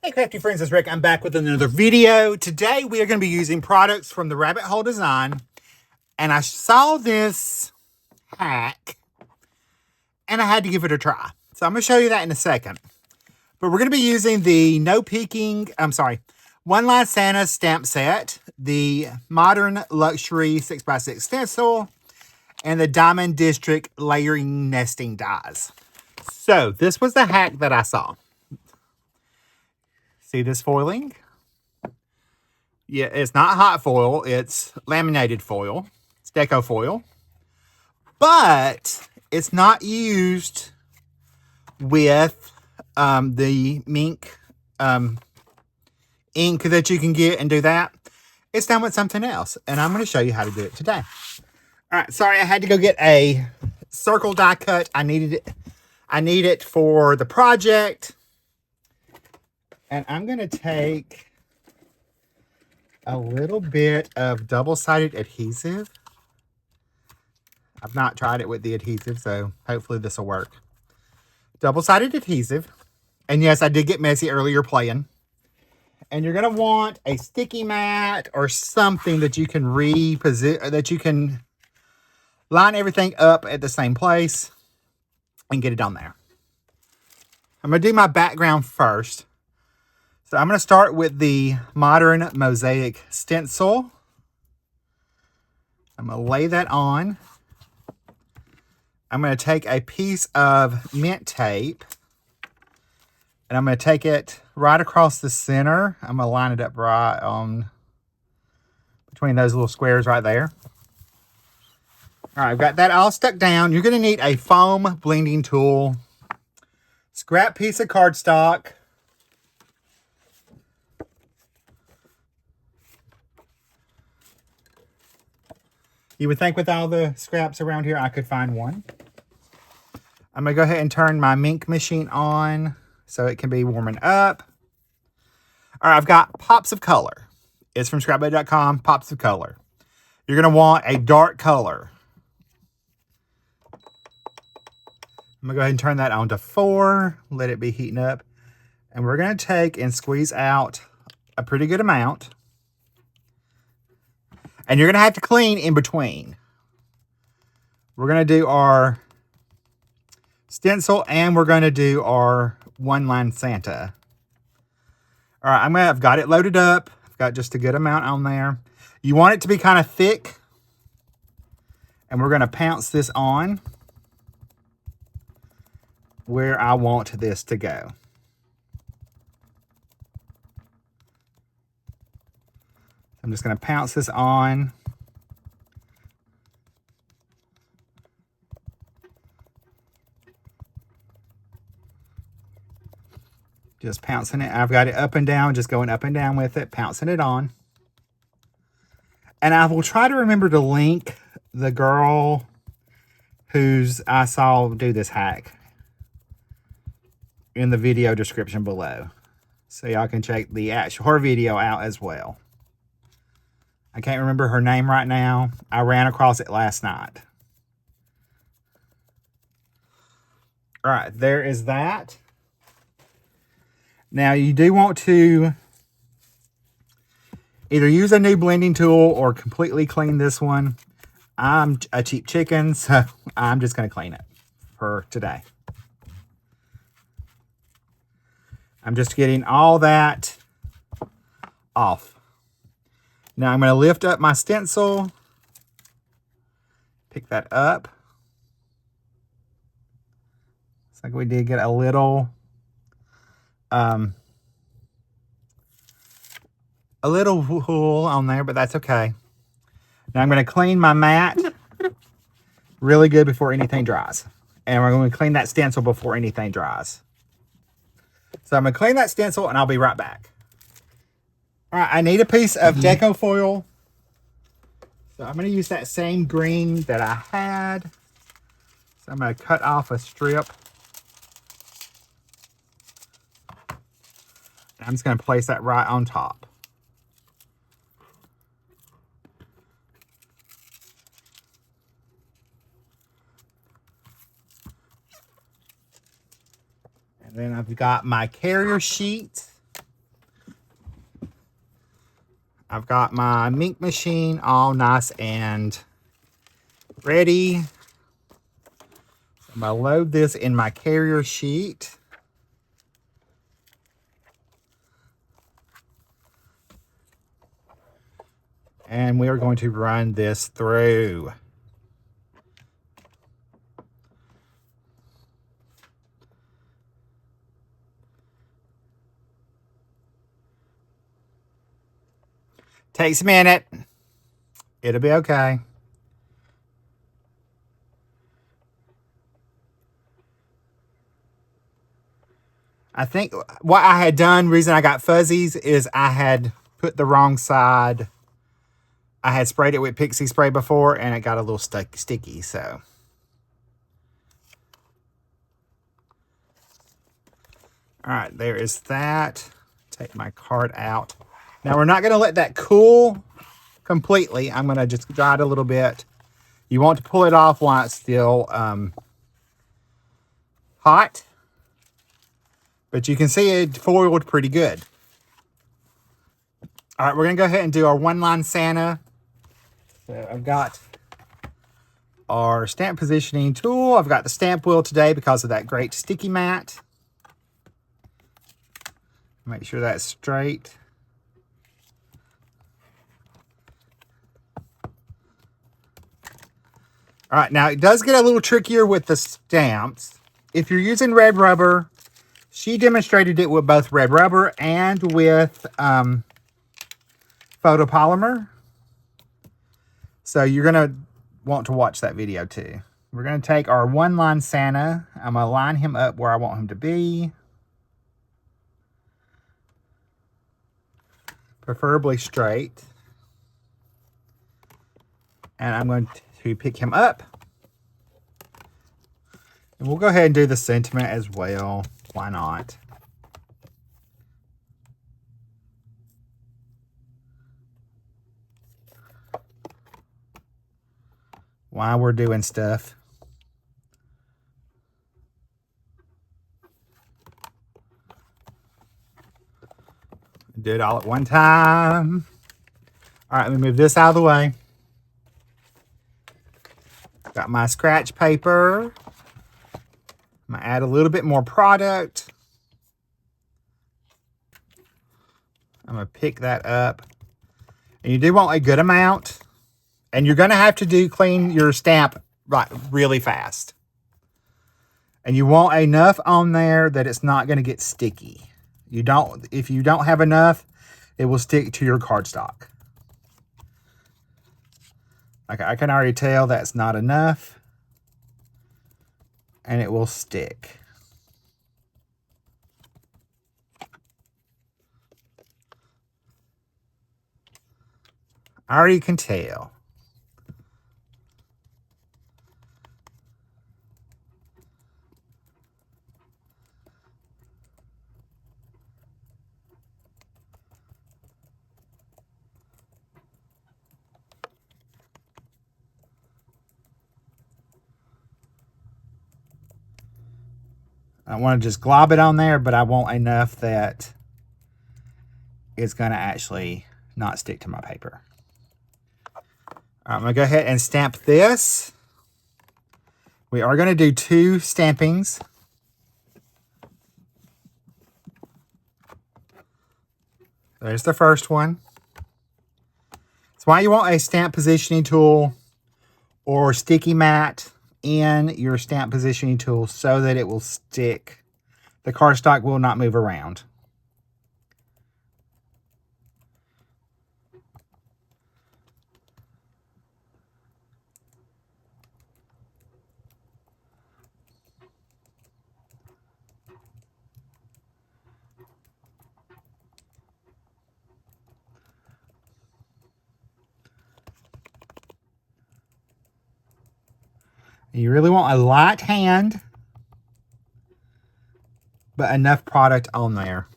Hey crafty friends, it's Rick. I'm back with another video. Today we are going to be using products from the Rabbit Hole Design. And I saw this hack and I had to give it a try. So I'm going to show you that in a second. But we're going to be using the One Line Santa stamp set, the Modern Luxury 6x6 stencil, and the Diamond District layering nesting dies. So this was the hack that I saw. See this foiling? Yeah, it's not hot foil. It's laminated foil. It's deco foil. But it's not used with the Minc ink that you can get and do that. It's done with something else. And I'm going to show you how to do it today. All right, sorry, I had to go get a circle die cut. I need it for the project. And I'm going to take a little bit of double-sided adhesive. I've not tried it with the adhesive, so hopefully this will work. Double-sided adhesive. And yes, I did get messy earlier playing. And you're going to want a sticky mat or something that you can that you can line everything up at the same place and get it on there. I'm going to do my background first. So I'm going to start with the Modern Mosaic Stencil. I'm going to lay that on. I'm going to take a piece of mint tape. And I'm going to take it right across the center. I'm going to line it up right on between those little squares right there. All right, I've got that all stuck down. You're going to need a foam blending tool, scrap piece of cardstock, you would think with all the scraps around here, I could find one. I'm going to go ahead and turn my Minc machine on so it can be warming up. All right, I've got Pops of Color. It's from scrapbook.com, Pops of Color. You're going to want a dark color. I'm going to go ahead and turn that on to 4. Let it be heating up. And we're going to take and squeeze out a pretty good amount. And you're going to have to clean in between. We're going to do our stencil and we're going to do our One Line Santa. All right, I've got it loaded up. I've got just a good amount on there. You want it to be kind of thick. And we're going to pounce this on where I want this to go. I'm just going to pounce this on. Just pouncing it. I've got it up and down, just going up and down with it, pouncing it on. And I will try to remember to link the girl I saw do this hack in the video description below. So y'all can check her video out as well. I can't remember her name right now. I ran across it last night. All right, there is that. Now you do want to either use a new blending tool or completely clean this one. I'm a cheap chicken, so I'm just going to clean it for today. I'm just getting all that off. Now I'm going to lift up my stencil, pick that up. Looks like we did get a little wool on there, but that's okay. Now I'm going to clean my mat really good before anything dries. And we're going to clean that stencil before anything dries. So I'm going to clean that stencil and I'll be right back. All right, I need a piece of deco foil. So I'm going to use that same green that I had. So I'm going to cut off a strip. I'm just going to place that right on top. And then I've got my carrier sheet. I've got my Minc machine all nice and ready. I'm going to load this in my carrier sheet. And we are going to run this through. Takes a minute. It'll be okay. I think what I had done, reason I got fuzzies, is I had put the wrong side. I had sprayed it with Pixie Spray before, and it got a little sticky, so. All right, there is that. Take my card out. Now, we're not going to let that cool completely. I'm going to just dry it a little bit. You want to pull it off while it's still hot. But you can see it foiled pretty good. All right, we're going to go ahead and do our one-line Santa. So I've got our stamp positioning tool. I've got the stamp wheel today because of that great sticky mat. Make sure that's straight. All right, now it does get a little trickier with the stamps. If you're using red rubber, she demonstrated it with both red rubber and with photopolymer. So you're going to want to watch that video too. We're going to take our one-line Santa. I'm going to line him up where I want him to be. Preferably straight. And I'm going to pick him up. And we'll go ahead and do the sentiment as well. Why not? While we're doing stuff. Do it all at one time. All right, let me move this out of the way. Got my scratch paper. I'm going to add a little bit more product. I'm going to pick that up. And you do want a good amount. And you're going to have to clean your stamp really fast. And you want enough on there that it's not going to get sticky. If you don't have enough, it will stick to your cardstock. Okay, I can already tell that's not enough. And it will stick. I already can tell. I want to just glob it on there, but I want enough that it's going to actually not stick to my paper. All right, I'm going to go ahead and stamp this. We are going to do 2 stampings. There's the first one. That's why you want a stamp positioning tool or sticky mat in your stamp positioning tool so that it will stick. The cardstock will not move around. You really want a light hand, but enough product on there.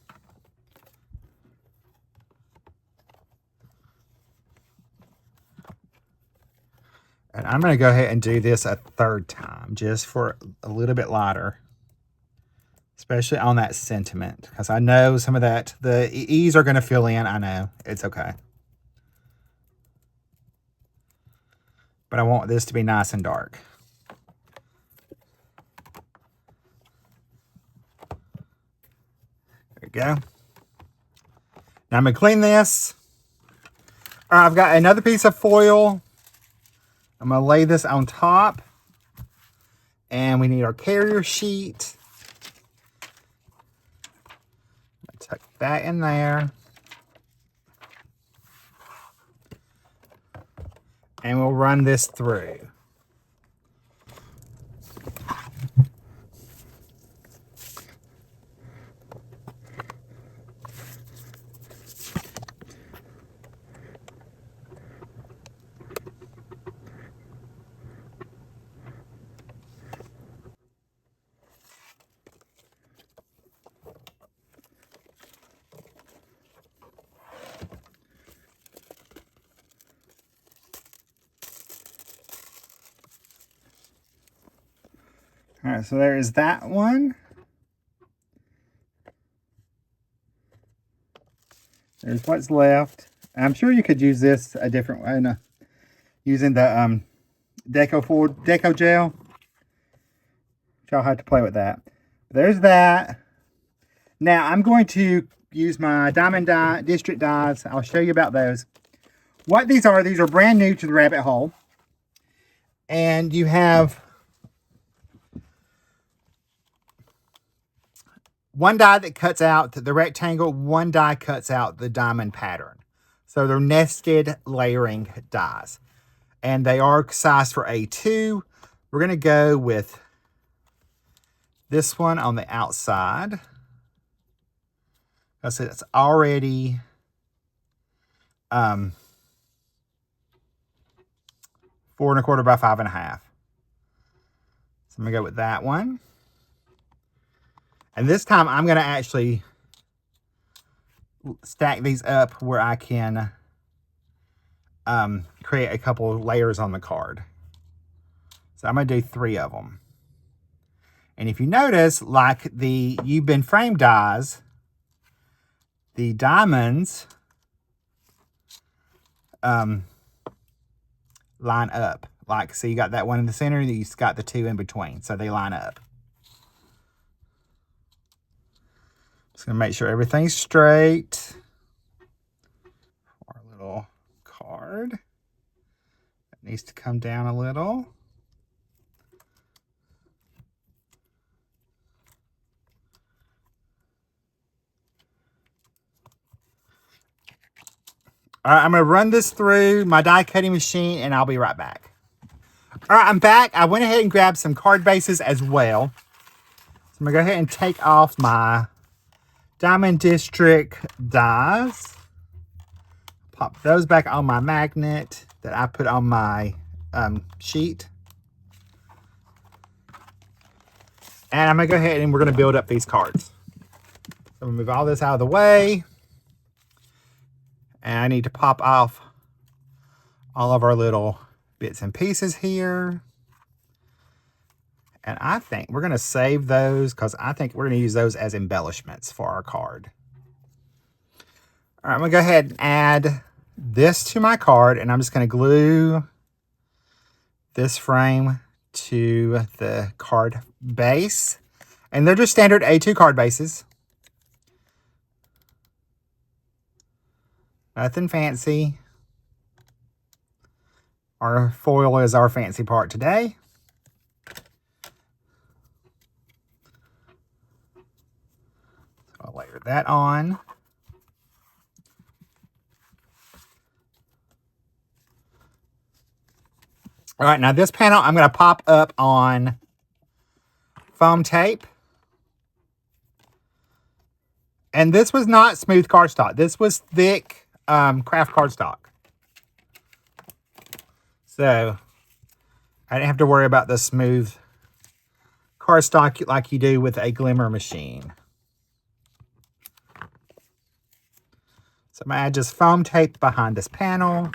And I'm going to go ahead and do this a 3rd time, just for a little bit lighter. Especially on that sentiment, because I know some of that, the E's are going to fill in. I know, it's okay. but I want this to be nice and dark. There we go. Now I'm going to clean this. All right, I've got another piece of foil. I'm going to lay this on top. And we need our carrier sheet. Tuck that in there. And we'll run this through. All right, so there is that one. There's what's left. I'm sure you could use this a different way, using the deco gel. Y'all have to play with that. There's that. Now I'm going to use my diamond district dies. I'll show you about those. What these are brand new to the rabbit hole. And you have one die that cuts out the rectangle, one die cuts out the diamond pattern. So they're nested layering dies. And they are sized for A2. We're going to go with this one on the outside. I said it's already 4 1/4 by 5 1/2. So I'm going to go with that one. And this time I'm going to actually stack these up where I can create a couple layers on the card. So I'm going to do 3 of them. And if you notice, like the You've Been Framed dies, the diamonds line up. Like, so you got that one in the center, and you've got the 2 in between. So they line up. Just going to make sure everything's straight. Our little card. It needs to come down a little. All right, I'm going to run this through my die cutting machine, and I'll be right back. All right, I'm back. I went ahead and grabbed some card bases as well. So I'm going to go ahead and take off my Diamond District dies. Pop those back on my magnet that I put on my sheet. And I'm going to go ahead and we're going to build up these cards. So I'm going to move all this out of the way. And I need to pop off all of our little bits and pieces here. And I think we're going to save those because I think we're going to use those as embellishments for our card. All right, I'm going to go ahead and add this to my card. And I'm just going to glue this frame to the card base. And they're just standard A2 card bases. Nothing fancy. Our foil is our fancy part today. So I'll layer that on. All right, now this panel I'm going to pop up on foam tape. And this was not smooth cardstock. This was thick craft cardstock. So I didn't have to worry about the smooth cardstock like you do with a glimmer machine. So I'm going to add just foam tape behind this panel.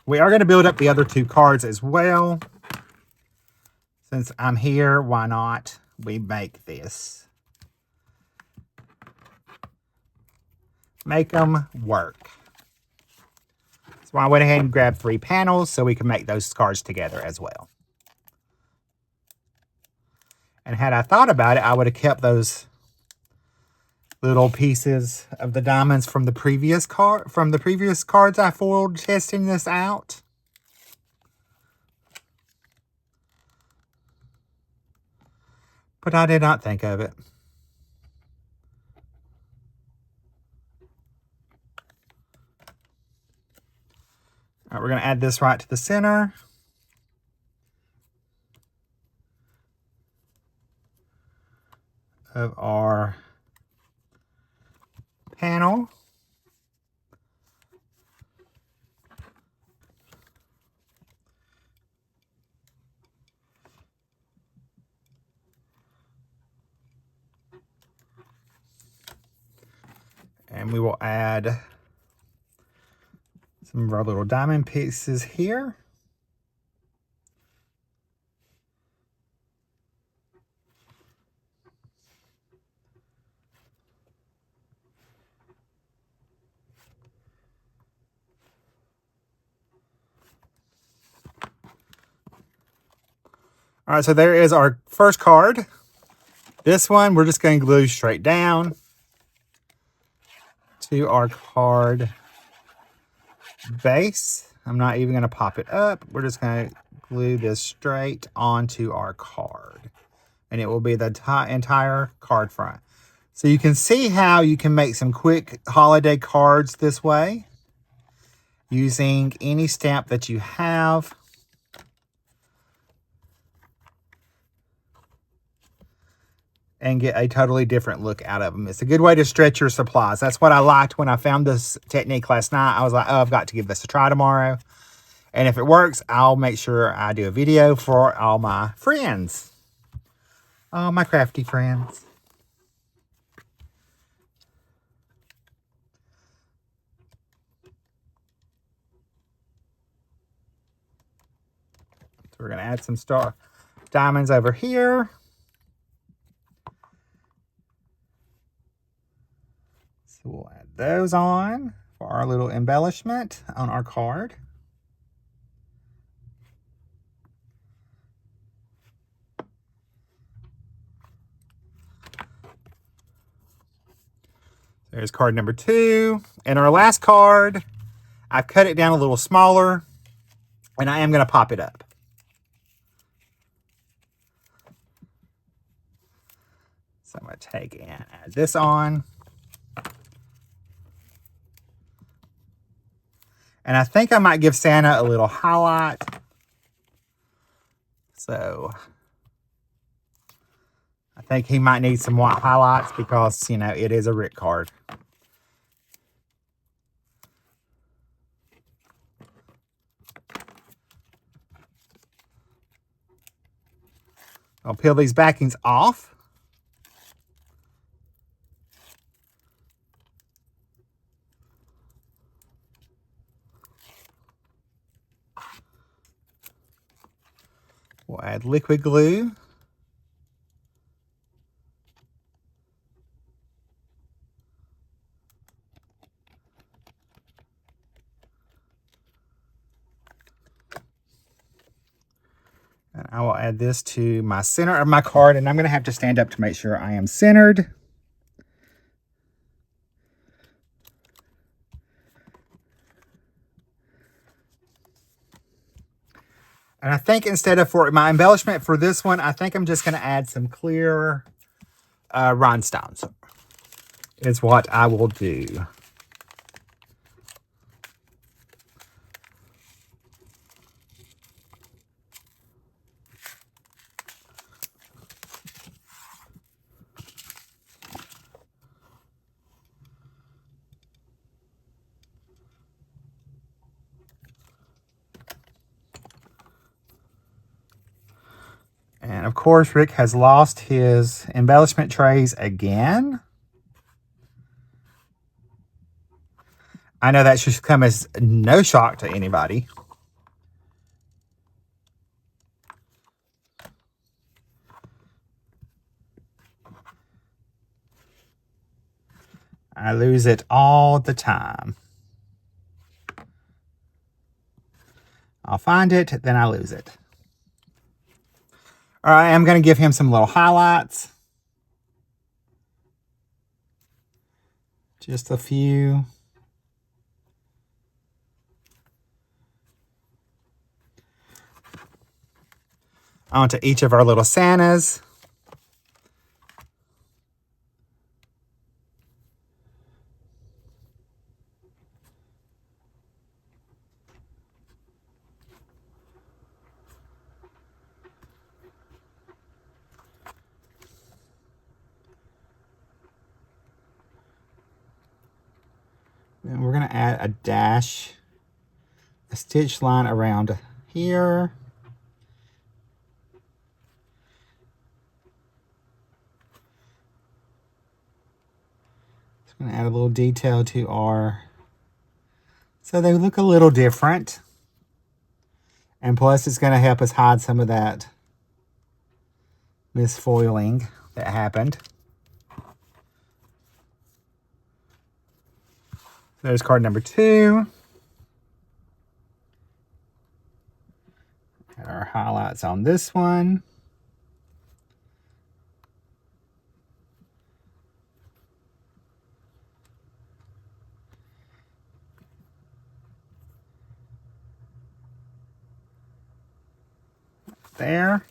We are going to build up the other 2 cards as well. Since I'm here, why not? We make this. Make them work. So I went ahead and grabbed 3 panels so we can make those cards together as well. And had I thought about it, I would have kept those little pieces of the diamonds from the previous cards I foiled testing this out. But I did not think of it. All right, we're going to add this right to the center. Of our panel. And we will add some of our little diamond pieces here. All right, so there is our first card. This one, we're just going to glue straight down to our card base. I'm not even going to pop it up. We're just going to glue this straight onto our card. And it will be the entire card front. So you can see how you can make some quick holiday cards this way, using any stamp that you have. And get a totally different look out of them. It's a good way to stretch your supplies. That's what I liked when I found this technique last night. I was like, oh, I've got to give this a try tomorrow. And if it works, I'll make sure I do a video for all my friends. All my crafty friends. So we're going to add some star diamonds over here. So we'll add those on for our little embellishment on our card. There's card number 2. And our last card, I've cut it down a little smaller, and I am going to pop it up. So I'm going to take and add this on. And I think I might give Santa a little highlight. So I think he might need some white highlights because, you know, it is a Rick card. I'll peel these backings off. We'll add liquid glue. And I will add this to my center of my card, and I'm going to have to stand up to make sure I am centered. And I think instead of for my embellishment for this one, I think I'm just going to add some clear rhinestones is what I will do. And of course, Rick has lost his embellishment trays again. I know that should come as no shock to anybody. I lose it all the time. I'll find it, then I lose it. All right, I'm going to give him some little highlights. Just a few. Onto each of our little Santas. Then we're going to add a dash, a stitch line around here. Just going to add a little detail to our, so they look a little different. And plus it's going to help us hide some of that misfoiling that happened. There's card number 2. Got our highlights on this one. There.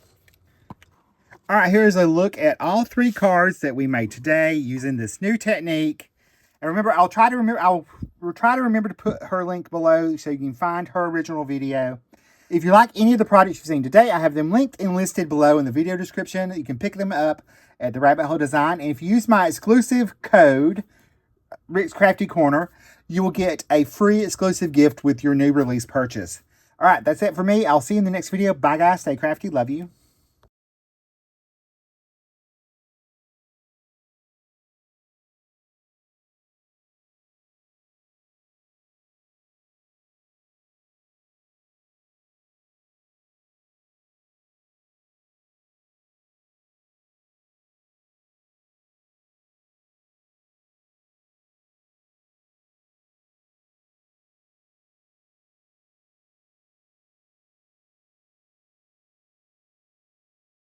All right, here's a look at all 3 cards that we made today using this new technique. And remember, I'll try to remember to put her link below so you can find her original video. If you like any of the products you've seen today, I have them linked and listed below in the video description. You can pick them up at the Rabbit Hole Design. And if you use my exclusive code, Rick's Crafty Corner, you will get a free exclusive gift with your new release purchase. All right, that's it for me. I'll see you in the next video. Bye, guys. Stay crafty. Love you.